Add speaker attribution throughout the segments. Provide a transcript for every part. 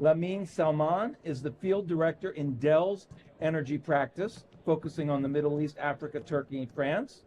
Speaker 1: Lamin Selmane is the field director in Dell's energy practice, focusing on the Middle East, Africa, Turkey, and France.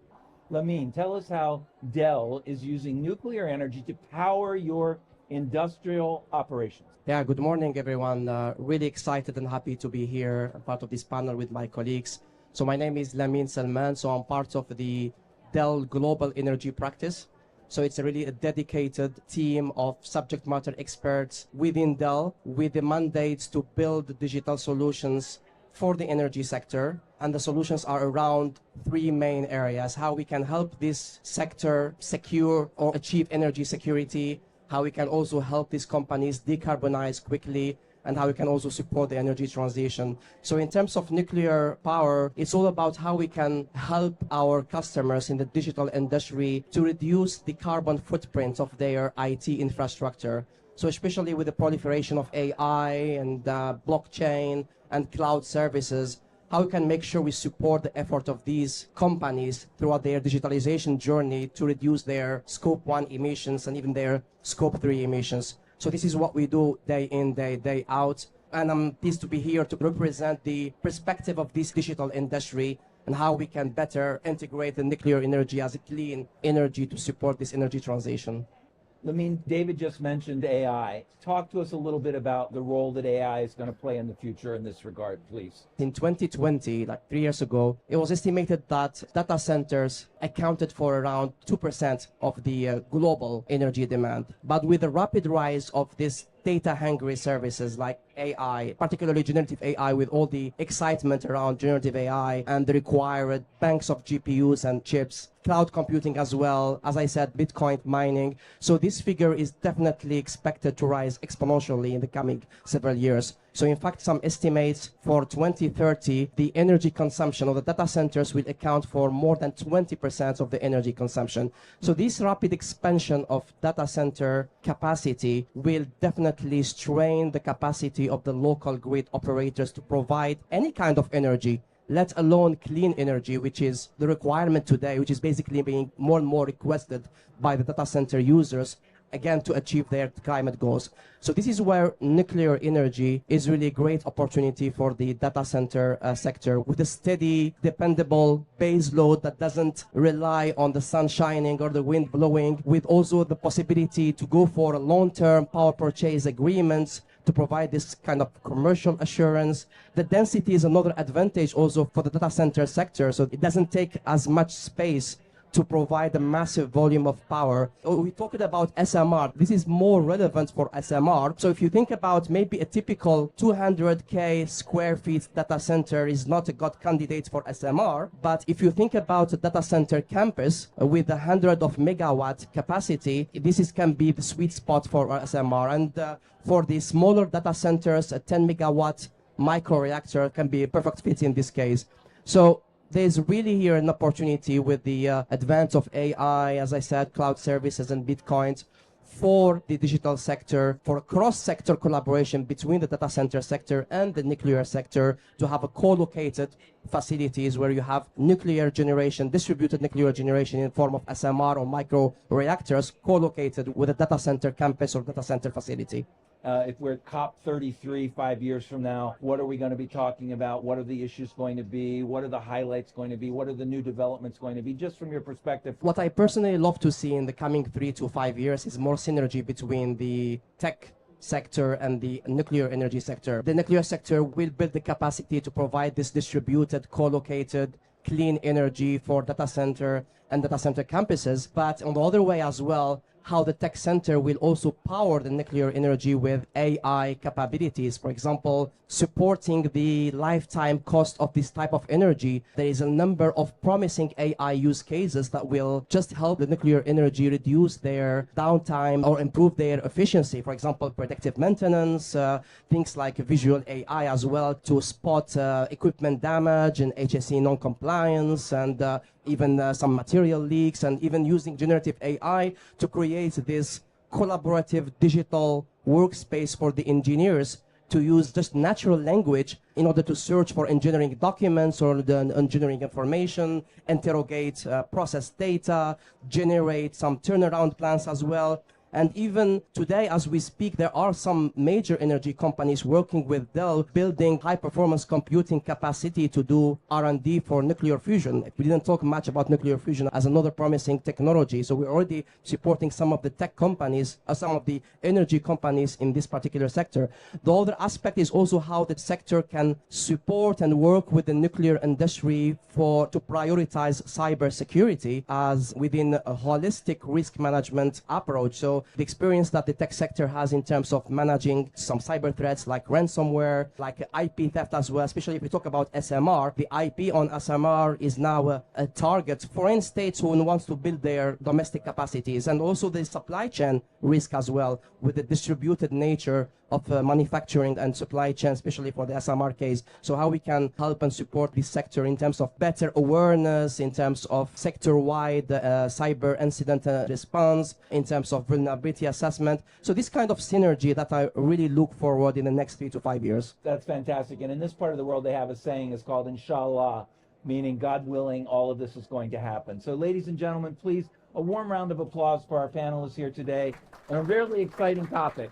Speaker 1: Lamin, tell us how Dell is using nuclear energy to power your industrial operations.
Speaker 2: Yeah, good morning, everyone. Really excited and happy to be here, part of this panel with my colleagues. So my name is Lamin Selmane, so I'm part of the Dell Global Energy Practice. So it's really a dedicated team of subject matter experts within Dell with the mandates to build digital solutions for the energy sector. And the solutions are around three main areas: how we can help this sector secure or achieve energy security, how we can also help these companies decarbonize quickly, and how we can also support the energy transition. So in terms of nuclear power, it's all about how we can help our customers in the digital industry to reduce the carbon footprint of their IT infrastructure. So especially with the proliferation of AI and blockchain and cloud services, how we can make sure we support the effort of these companies throughout their digitalization journey to reduce their Scope 1 emissions and even their Scope 3 emissions. So this is what we do day in, day out. And I'm pleased to be here to represent the perspective of this digital industry and how we can better integrate the nuclear energy as a clean energy to support this energy transition.
Speaker 1: Lamin, David just mentioned AI. Talk to us a little bit about the role that AI is going to play in the future in this regard, please.
Speaker 2: In 2020, like 3 years ago, it was estimated that data centers accounted for around 2% of the global energy demand. But with the rapid rise of this data-hungry services like AI, particularly generative AI, with all the excitement around generative AI and the required banks of GPUs and chips, cloud computing as well, as I said, Bitcoin mining. So this figure is definitely expected to rise exponentially in the coming several years. So in fact, some estimates for 2030, the energy consumption of the data centers will account for more than 20% of the energy consumption. So this rapid expansion of data center capacity will definitely strain the capacity of the local grid operators to provide any kind of energy, let alone clean energy, which is the requirement today, which is basically being more and more requested by the data center users, again, to achieve their climate goals. So this is where nuclear energy is really a great opportunity for the data center sector, with a steady, dependable base load that doesn't rely on the sun shining or the wind blowing, with also the possibility to go for long-term power purchase agreements to provide this kind of commercial assurance. The density is another advantage also for the data center sector, so it doesn't take as much space to provide a massive volume of power. We talked about SMR. This is more relevant for SMR. So if you think about maybe a typical 200K square feet data center is not a good candidate for SMR. But if you think about a data center campus with 100 of megawatt capacity, can be the sweet spot for SMR. And for the smaller data centers, a 10 megawatt micro-reactor can be a perfect fit in this case. So there's really here an opportunity with the advance of AI, as I said, cloud services and Bitcoins, for the digital sector, for cross-sector collaboration between the data center sector and the nuclear sector, to have a co-located facilities where you have nuclear generation, distributed nuclear generation in form of SMR or micro-reactors co-located with a data center campus or data center facility.
Speaker 1: If we're at COP33 5 years from now, what are we going to be talking about? What are the issues going to be? What are the highlights going to be? What are the new developments going to be? Just from your perspective.
Speaker 2: What I personally love to see in the coming 3 to 5 years is more synergy between the tech sector and the nuclear energy sector. The nuclear sector will build the capacity to provide this distributed, co-located, clean energy for data center and data center campuses, but on the other way as well, how the tech center will also power the nuclear energy with AI capabilities. For example, supporting the lifetime cost of this type of energy. There is a number of promising AI use cases that will just help the nuclear energy reduce their downtime or improve their efficiency. For example, predictive maintenance, things like visual AI as well to spot equipment damage and HSE non-compliance, and even some material leaks, and even using generative AI to create this collaborative digital workspace for the engineers to use just natural language in order to search for engineering documents or the engineering information, interrogate process data, generate some turnaround plans as well. And even today, as we speak, there are some major energy companies working with Dell, building high-performance computing capacity to do R&D for nuclear fusion. We didn't talk much about nuclear fusion as another promising technology, so we're already supporting some of the tech companies, some of the energy companies in this particular sector. The other aspect is also how the sector can support and work with the nuclear industry to prioritize cybersecurity as within a holistic risk management approach. So the experience that the tech sector has in terms of managing some cyber threats like ransomware, like IP theft as well, especially if we talk about SMR, the IP on SMR is now a target for any states who wants to build their domestic capacities, and also the supply chain risk as well with the distributed nature of manufacturing and supply chain, especially for the SMR case. So how we can help and support this sector in terms of better awareness, in terms of sector-wide cyber incident response, in terms of vulnerability assessment. So this kind of synergy that I really look forward in the next 3 to 5 years.
Speaker 1: That's fantastic. And in this part of the world, they have a saying, it's called Inshallah, meaning God willing, all of this is going to happen. So ladies and gentlemen, please, a warm round of applause for our panelists here today on a really exciting topic.